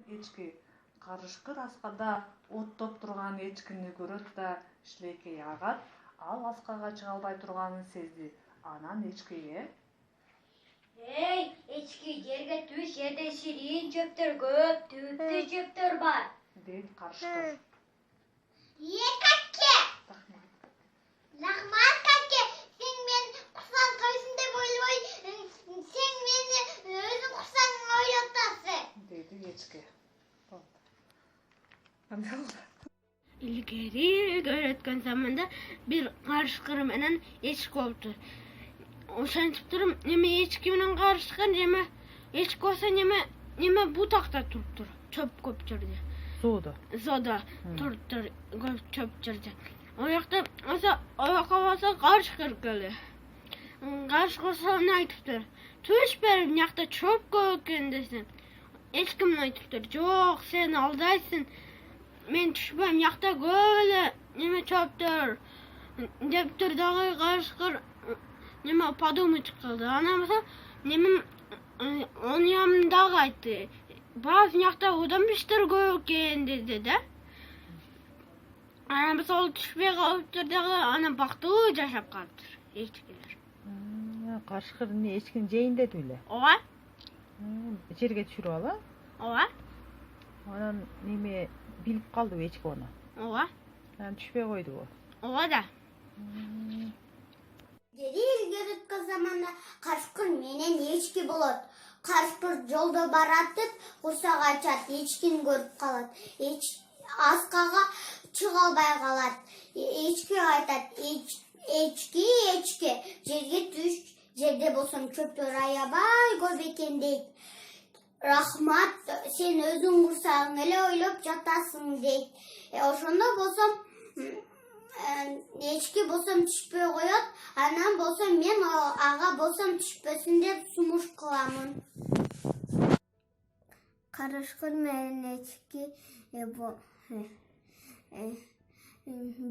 эчки. Карышкыр аскада оттоп турган эчкини көрөт да ишлейкей агат. Ал аскага чыга албай турганын сезди. Анан эчкиге: Эй, эчки, жерге түш, жерде ширин чөптөр көп, түптүү чөптөр бар. дейт карышкыр. Какке! Рахмат, какке! Сен мен курсан койсун деп ойлобой, сен мени өзүң курсаң ойлотасың. Deydi эчки. Кандай болду? Ilgari öğretken zamanda bir karışkır menen eçki boluptur. Oşantip turum, neme eçki menen karışkır, neme eçki olsa neme bu takta turuptur. Çöp köp жерде. Soda turuptur, çöp жерде. O yakta olsa karışkır gölü. Karışkır sana aytıptır. Tuş berim yakta çöp köken desin. Eçki menen aytıptır. Yok, sen aldaysın. Men түшпөйм, якта көп неме чөптөр деп тур дагы карышкыр неме подумать кылды. Анан болсо неме onun yanındагы айтты. Бааз якта одан биштер көп экен деди да. Анан болсо ол түшпөй калыптыр дагы, анан бактылуу жашап калыптыр эчкилер. Карышкыр эмне эчкини жейин деди эле. Ооба. Жерге түшүрүп ала. Ооба. Анан неме билип калдыбы эчки ону? Ооба. Анан түшпөй койдубу? Ооба да. Дери илгери өткөн заманда карышкыр менен эчки болот. Карышкыр жолдо баратып, курсак ачат, эчкини көрүп калат. Аскага чыга албай калат. Эчки айтат: эчки, жерге түш, жерде болсом чөптөр аябай көп экен дейт. Рахмат, сен өзүң курсагың эле ойлоп жатасың дейт. Ошондо болсом эчки болсом түшпөй коет, анан болсом мен ага болсом түшпөсүн деп сумуш кыламын. Карышкыр менен эчки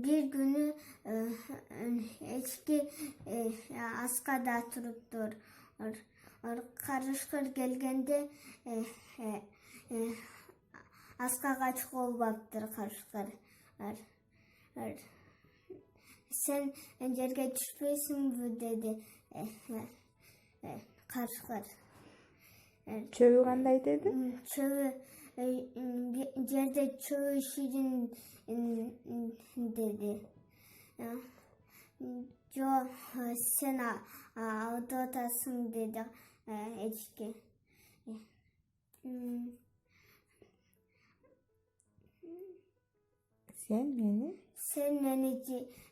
бир күнү эчки аскада туруптур. Карышкыр келгенде аскага чыга албаптыр карышкыр. Sen жерге түшпөйсүңбү деди карышкыр. Чөбү кандай деди? Чөбү жерде чөбү ширин деди. Жок, сен алдатасың деди эчки. Sen meni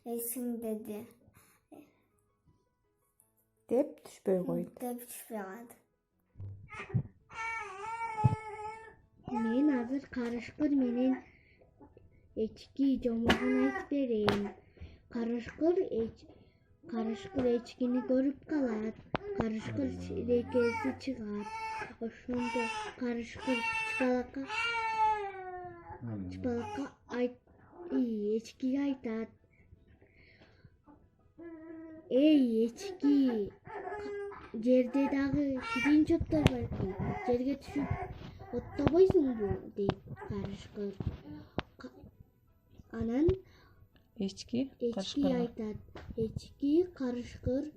жейсиң деди. Деп түшпөй койду. Деп түшпөй калды. Мен азыр карышкыр менен эчки жомогун айтып берейин. Карышкыр эчкини көрүп калат. Карышкыр ширекеси чыгат. Ошондо карышкыр чыпалакка эчкиге айтат: эй, эчки, жерде дагы ширин чөптөр бар экен. Жерге түшүп оттобойсуңбу дейт карышкыр. Анан Эчки айтат. Эчки карышкырга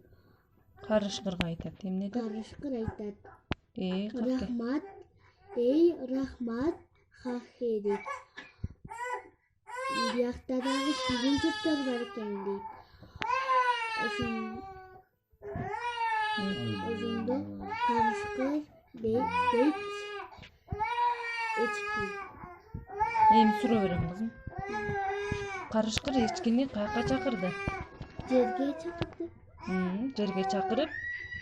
айтат. Эмне деп? Карышкыр айтат: Рахмат. Рахмат, хахе дейт. Биякта дагы ширин чөптөр бар экен дейт. Ошондо карышкыр дейт эчки. Эми суроо берем кызым. Карышкыр эчкини каяка чакырды? Жерге чакырды. Жерге чакырып,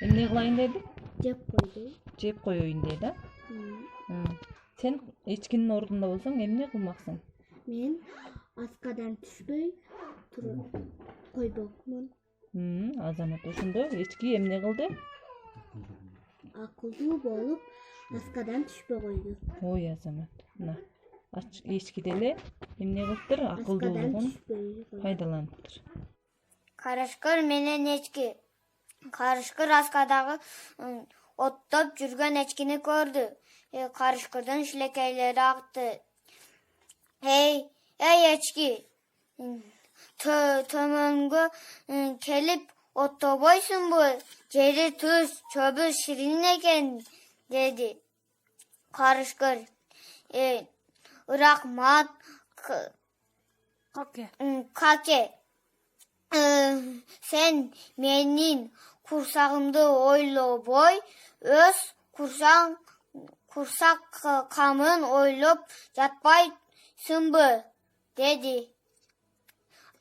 эмне кылайын деди? Жеп койду. Жеп коеюн деди да? Сен эчкинин ордунда болсоң эмне кылмаксың? Мен аскадан түшпөй туруп койбокмун. Азамат ошондо эчки эмне кылды? Акылдуу болуп аскадан түшпөй койду. Ой, Азамат. Мына эчки деле эмне кылыптыр? Акылдуулугун пайдаланыптыр. Карышкыр менен эчки. Карышкыр аскадагы оттоп жүргөн эчкини көрдү. Karışkırdan şilekeyleri aktı. Hey echki. Tömöngö kelip ottoboysun bu. Jeri tuz, çöbü şirin eken dedi. Karışkır. Rahmat kake. Sen menin kursağımdı oylo boy, öz kursak kamın oylop yatpaysın bu, dedi.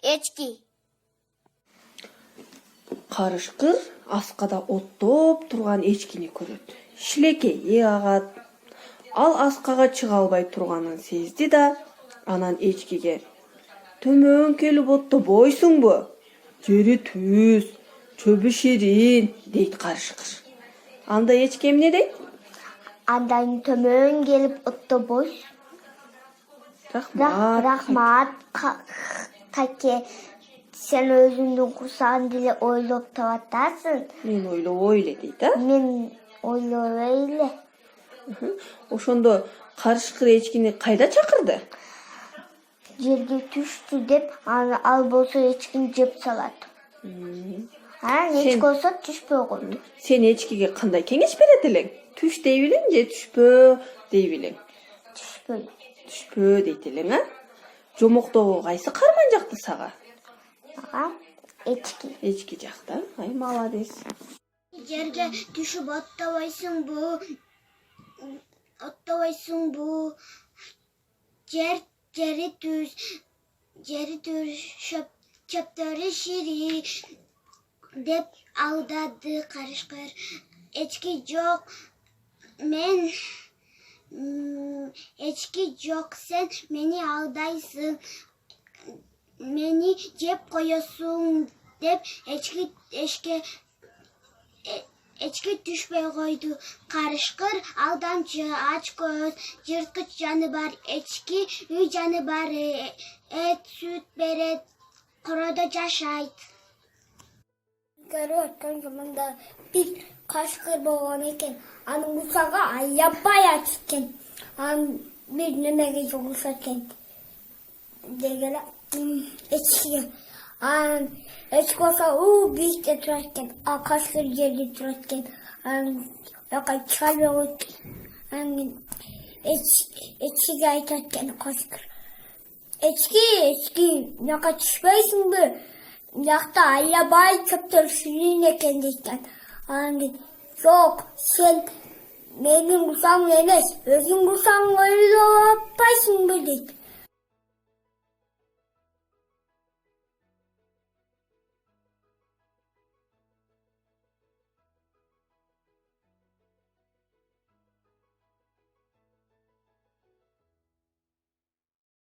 Echki. Карышкыр аскада оттоп турган эчкини көрөт. Шилекейи агат. Ал аскага чыга албай турганын сезди да, анан эчкиге: "Төмөн келип оттобойсуңбу? Жери түз, чөбү ширин", дейт карышкыр. Анда эчки эмне дейт? Andan tömön gelip ottoboy. Rahmat kake. Sen özündün kursağın dili oylop tavatarsın. Men ойлоп ойле дейт, а? Men oylop öyle. Ошондо карышкыр эчкини кайда чакырды? Жерге түштү деп, ал болсо эчкини жеп салат. Эчки болсо түшпөй койду. Сен эчкиге кандай кеңеш берет элең? Түш дей билең же түшпө дей билең? Түшпөй. Түшпө дейт элең, а? Жомоктогу кайсы карман жакты сага? Echki. Эчки жакта. Ай, молодец. Жерге түшүп оттабайсың бу. Жери түз чөптөрү шири деп алдады карышкыр. Echki жок. Echki жок, sen meni aldayсың. Meni jep koyuyorsun dep echki düşpey koydu. Karışkır aldamcı aç göz yırtқыч canı var echki üy canı var et süt beret koroda yaşaydı. Görüyorken zamanda bir kaşkır boğan eken anın usağa ayyapay açken bir nemege yoluşarken degele echki echki olsa büyükte turarken kaşkır yerde turarken yoka çıkarıyor echkiga aytarken kaşkır echki yoka tushpaysiň bu yoqda ayyabay köptür şirin eken deyken yok sen menin kursağım emes özüň kursağың oylopaysiň bu deydi.